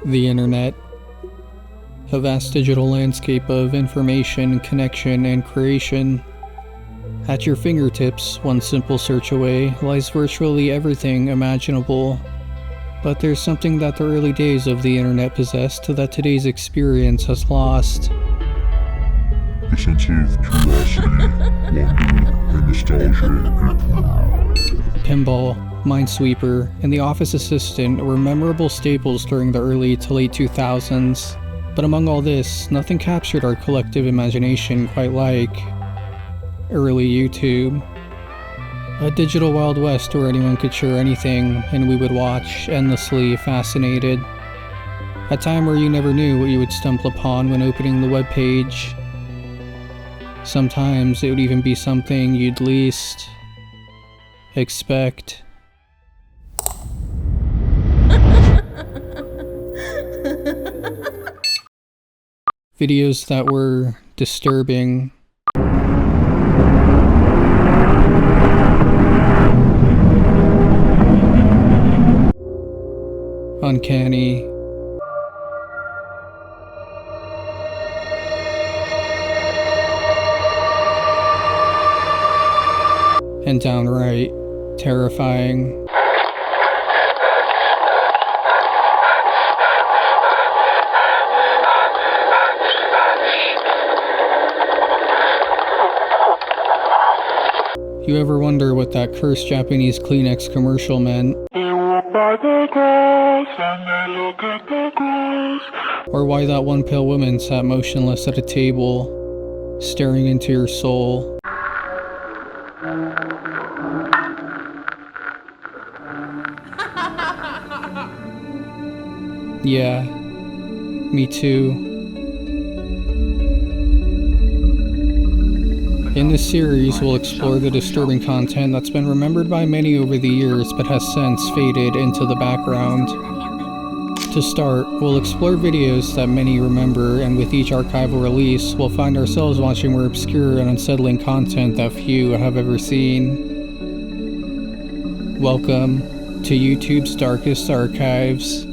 The internet. A vast digital landscape of information, connection, and creation. At your fingertips, one simple search away, lies virtually everything imaginable. But there's something that the early days of the internet possessed that today's experience has lost. A sense of curiosity, wonder, and nostalgia. Pinball, Minesweeper, and The Office Assistant were memorable staples during the early to late 2000s. But among all this, nothing captured our collective imagination quite like early YouTube. A digital Wild West where anyone could share anything and we would watch, endlessly fascinated. A time where you never knew what you would stumble upon when opening the webpage. Sometimes it would even be something you'd least expect. Videos that were disturbing. Uncanny. And downright terrifying. You ever wonder what that cursed Japanese Kleenex commercial meant? They walk by the grass and they look at the grass. Or why that one pale woman sat motionless at a table, staring into your soul. Yeah, me too. In this series, we'll explore the disturbing content that's been remembered by many over the years but has since faded into the background. To start, we'll explore videos that many remember, and with each archival release, we'll find ourselves watching more obscure and unsettling content that few have ever seen. Welcome to YouTube's Darkest Archives.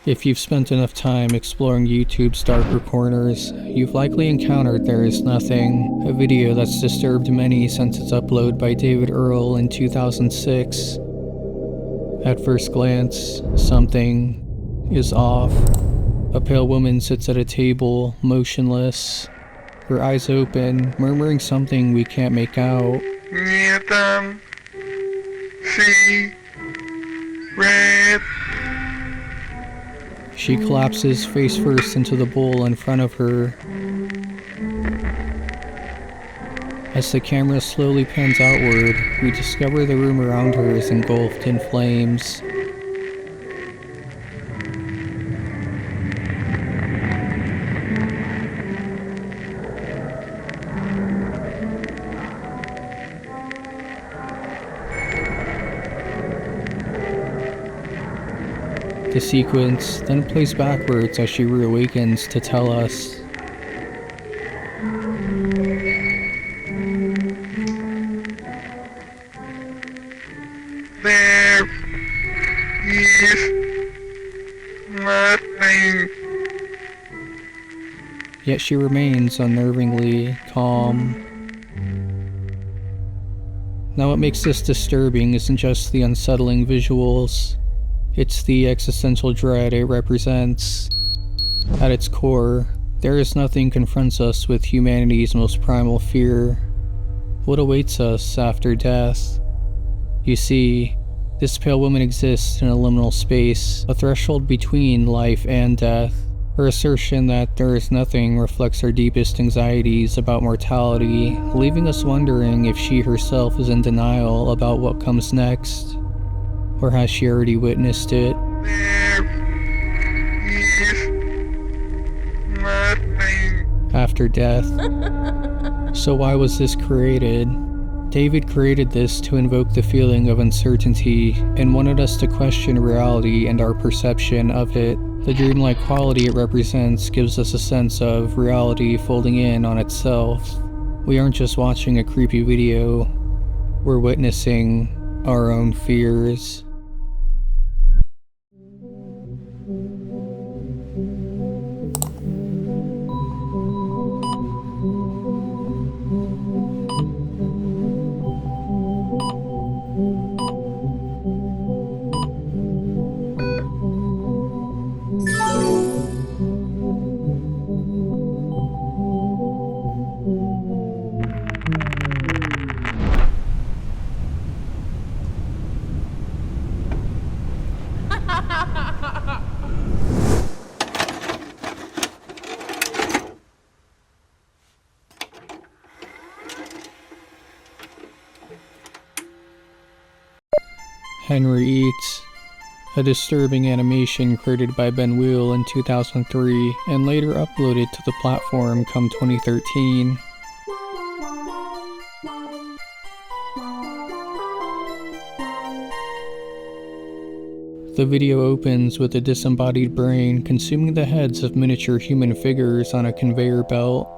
If you've spent enough time exploring YouTube's darker corners, you've likely encountered There Is Nothing, a video that's disturbed many since its upload by David Earle in 2006. At first glance, something is off. A pale woman sits at a table, motionless, her eyes open, murmuring something we can't make out. She collapses face first into the bowl in front of her. As the camera slowly pans outward, we discover the room around her is engulfed in flames. The sequence then plays backwards as she reawakens to tell us. There is nothing. Yet she remains unnervingly calm. Now what makes this disturbing isn't just the unsettling visuals. It's the existential dread it represents. At its core, there is nothing confronts us with humanity's most primal fear: what awaits us after death. You see, this pale woman exists in a liminal space, a threshold between life and death. Her assertion that there is nothing reflects our deepest anxieties about mortality, leaving us wondering if she herself is in denial about what comes next, or has she already witnessed it? After death. So why was this created? David created this to invoke the feeling of uncertainty and wanted us to question reality and our perception of it. The dreamlike quality it represents gives us a sense of reality folding in on itself. We aren't just watching a creepy video, we're witnessing our own fears. Henry Eats, a disturbing animation created by Ben Wheel in 2003 and later uploaded to the platform come 2013. The video opens with a disembodied brain consuming the heads of miniature human figures on a conveyor belt.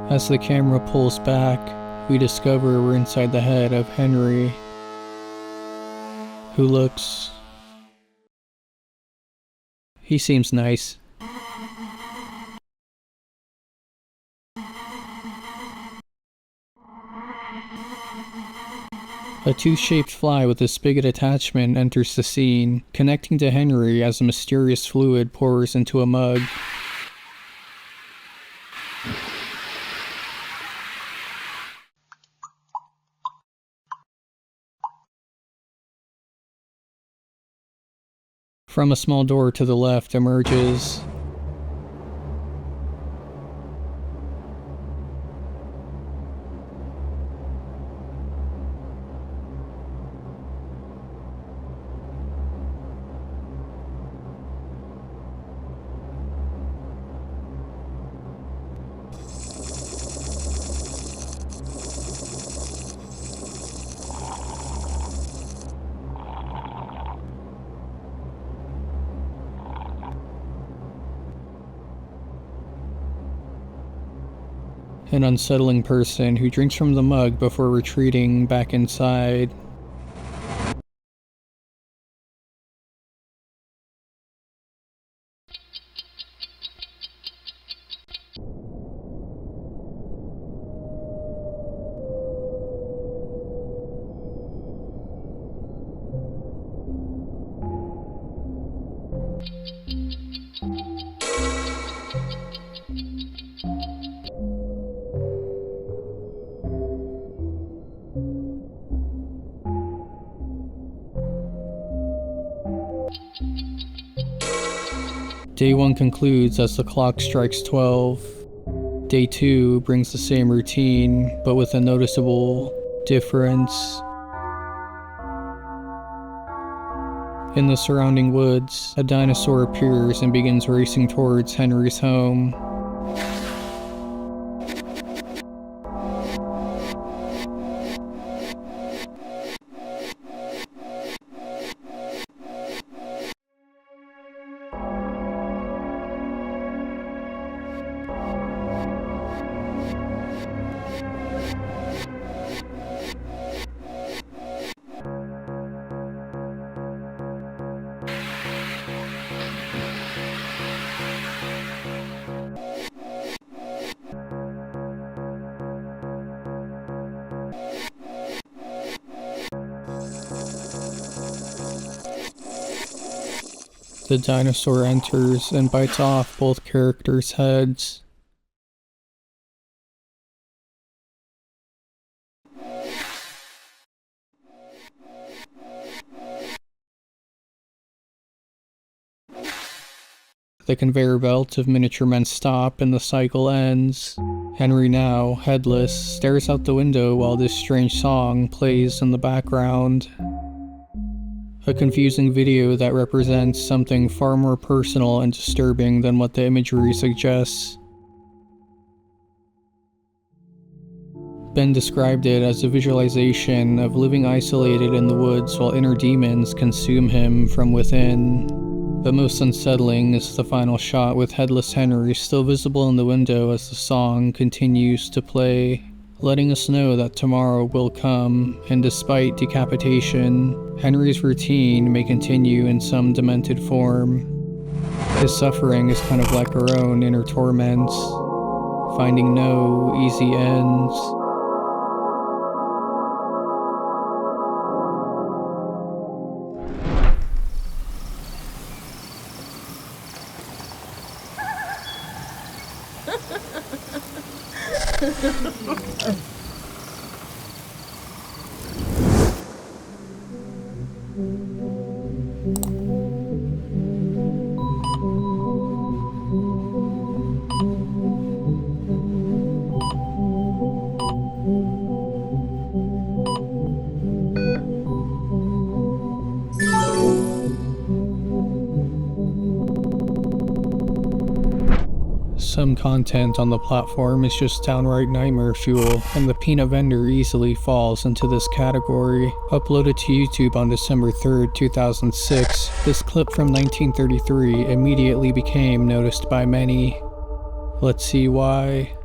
As the camera pulls back, we discover we're inside the head of Henry, who looks... he seems nice. A tooth-shaped fly with a spigot attachment enters the scene, connecting to Henry as a mysterious fluid pours into a mug. From a small door to the left emerges an unsettling person who drinks from the mug before retreating back inside. Day 1 concludes as the clock strikes 12. Day 2 brings the same routine, but with a noticeable difference. In the surrounding woods, a dinosaur appears and begins racing towards Henry's home. The dinosaur enters and bites off both characters' heads. The conveyor belt of miniature men stop and the cycle ends. Henry, now headless, stares out the window while this strange song plays in the background. A confusing video that represents something far more personal and disturbing than what the imagery suggests. Ben described it as a visualization of living isolated in the woods while inner demons consume him from within. But most unsettling is the final shot with Headless Henry still visible in the window as the song continues to play, letting us know that tomorrow will come, and despite decapitation, Henry's routine may continue in some demented form. His suffering is kind of like our own inner torments, finding no easy ends. Some content on the platform is just downright nightmare fuel, and the peanut vendor easily falls into this category. Uploaded to YouTube on December 3rd, 2006, this clip from 1933 immediately became noticed by many. Let's see why.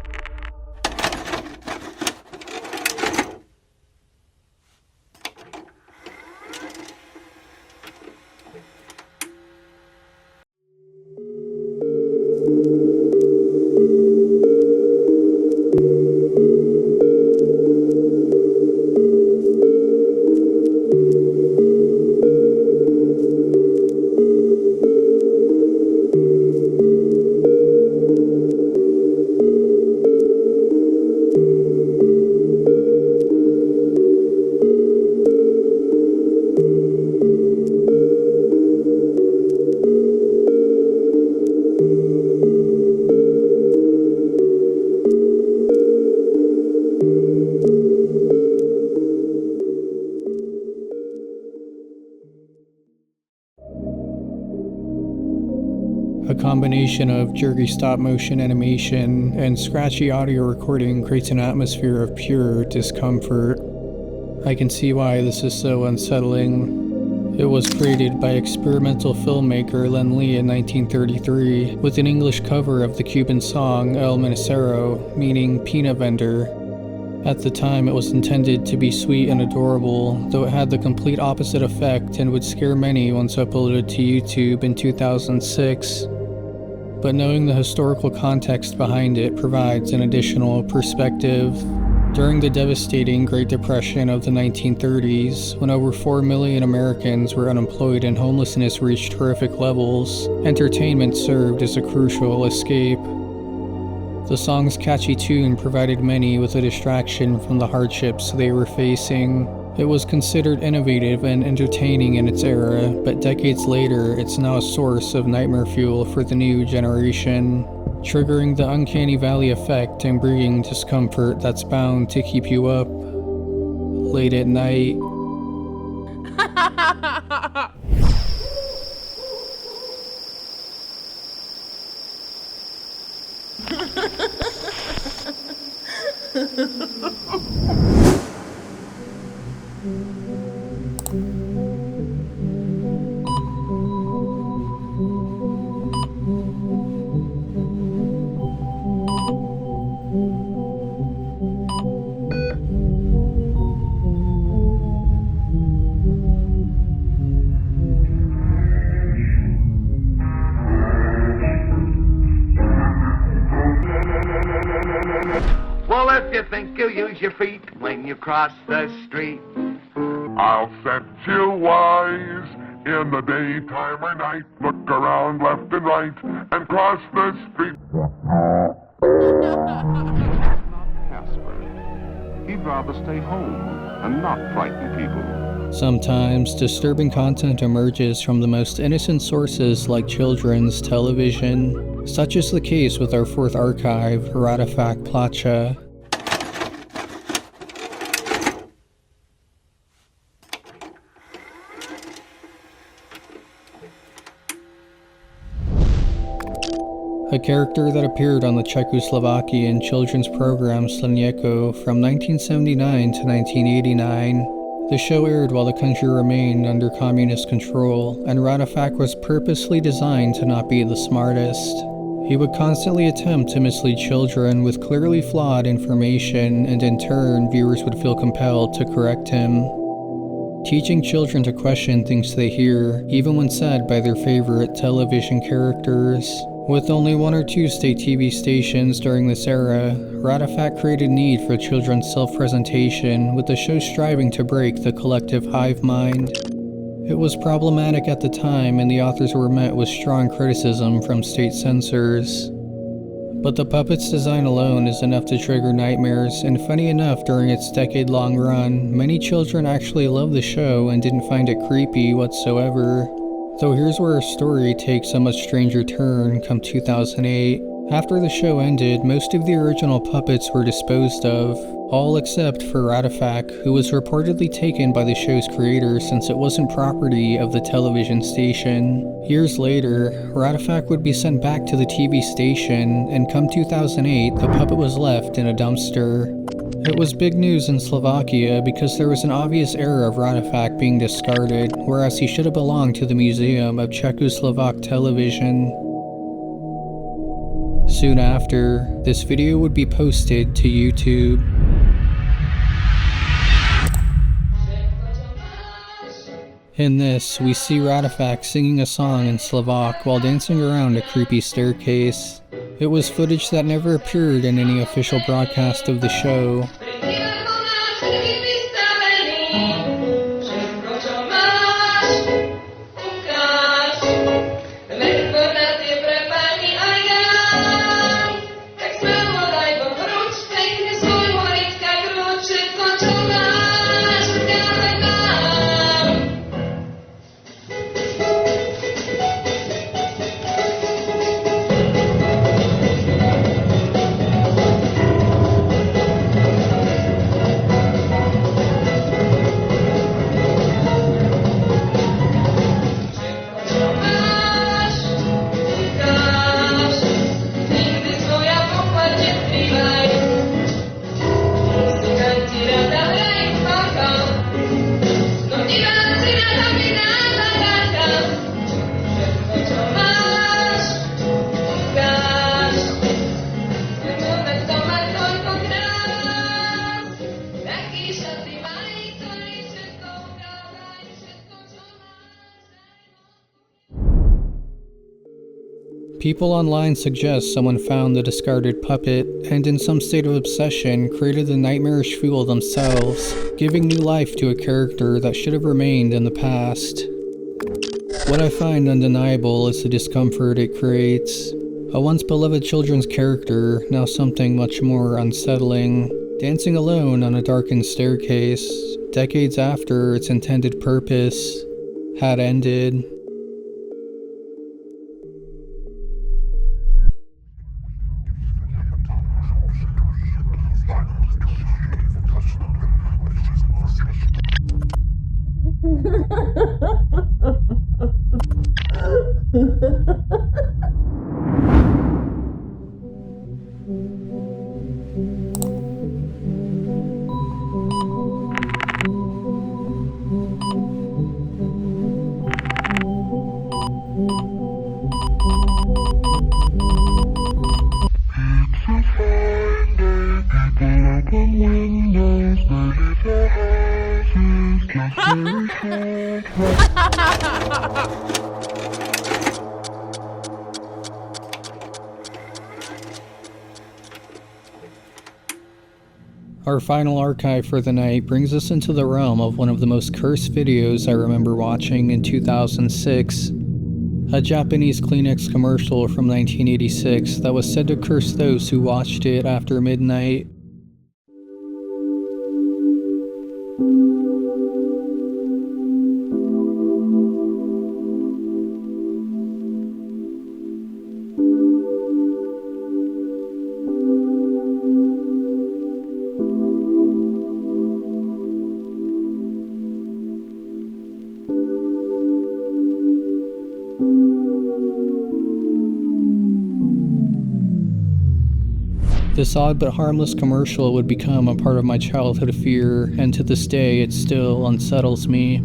A combination of jerky stop-motion animation and scratchy audio recording creates an atmosphere of pure discomfort. I can see why this is so unsettling. It was created by experimental filmmaker Len Lee in 1933 with an English cover of the Cuban song El Menicero, meaning peanut vendor. At the time, it was intended to be sweet and adorable, though it had the complete opposite effect and would scare many once uploaded to YouTube in 2006. But knowing the historical context behind it provides an additional perspective. During the devastating Great Depression of the 1930s, when over 4 million Americans were unemployed and homelessness reached horrific levels, entertainment served as a crucial escape. The song's catchy tune provided many with a distraction from the hardships they were facing. It was considered innovative and entertaining in its era, but decades later, it's now a source of nightmare fuel for the new generation, triggering the uncanny valley effect and bringing discomfort that's bound to keep you up late at night. Well, if you think you'll use your feet when you cross the street, I'll set you wise In the daytime or night, look around left and right, and cross the street. Casper. He'd rather stay home and not frighten people. Sometimes, disturbing content emerges from the most innocent sources like children's television. Such is the case with our fourth archive, Ratafak Onyenwe. A character that appeared on the Czechoslovakian children's program Slněko from 1979 to 1989. The show aired while the country remained under communist control, and Ratafak was purposely designed to not be the smartest. He would constantly attempt to mislead children with clearly flawed information, and in turn, viewers would feel compelled to correct him. Teaching children to question things they hear, even when said by their favorite television characters. With only one or two state TV stations during this era, Ratafak created need for children's self-presentation, with the show striving to break the collective hive mind. It was problematic at the time, and the authors were met with strong criticism from state censors. But the puppet's design alone is enough to trigger nightmares, and funny enough, during its decade-long run, many children actually loved the show and didn't find it creepy whatsoever. Though here's where our story takes a much stranger turn come 2008. After the show ended, most of the original puppets were disposed of, all except for Ratafak, who was reportedly taken by the show's creator since it wasn't property of the television station. Years later, Ratafak would be sent back to the TV station, and come 2008, the puppet was left in a dumpster. It was big news in Slovakia because there was an obvious error of Ratafak being discarded, whereas he should have belonged to the Museum of Czechoslovak Television. Soon after, this video would be posted to YouTube. In this, we see Ratafak singing a song in Slovak while dancing around a creepy staircase. It was footage that never appeared in any official broadcast of the show. People online suggest someone found the discarded puppet, and in some state of obsession, created the nightmarish fool themselves, giving new life to a character that should have remained in the past. What I find undeniable is the discomfort it creates. A once beloved children's character, now something much more unsettling, dancing alone on a darkened staircase, decades after its intended purpose had ended. Our final archive for the night brings us into the realm of one of the most cursed videos I remember watching in 2006. A Japanese Kleenex commercial from 1986 that was said to curse those who watched it after midnight. This odd but harmless commercial would become a part of my childhood fear, and to this day it still unsettles me.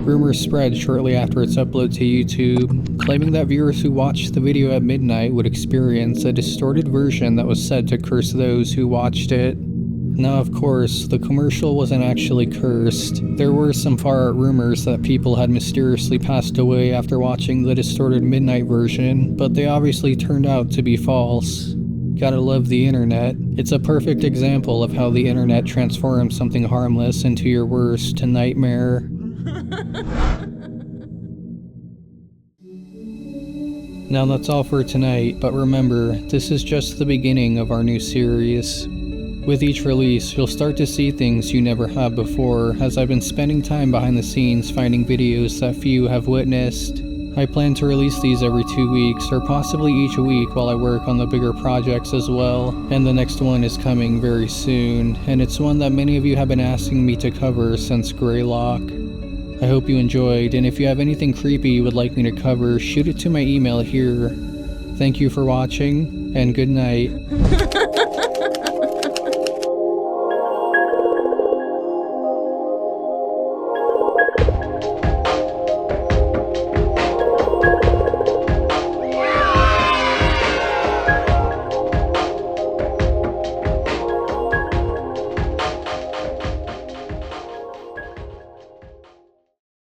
Rumors spread shortly after its upload to YouTube, claiming that viewers who watched the video at midnight would experience a distorted version that was said to curse those who watched it. Now, of course, the commercial wasn't actually cursed. There were some far-out rumors that people had mysteriously passed away after watching the distorted midnight version, but they obviously turned out to be false. Gotta love the internet. It's a perfect example of how the internet transforms something harmless into your worst nightmare. Now that's all for tonight, but remember, this is just the beginning of our new series. With each release, you'll start to see things you never have before, as I've been spending time behind the scenes finding videos that few have witnessed. I plan to release these every 2 weeks, or possibly each week while I work on the bigger projects as well, and the next one is coming very soon, and it's one that many of you have been asking me to cover since Greylock. I hope you enjoyed, and if you have anything creepy you would like me to cover, shoot it to my email here. Thank you for watching, and good night.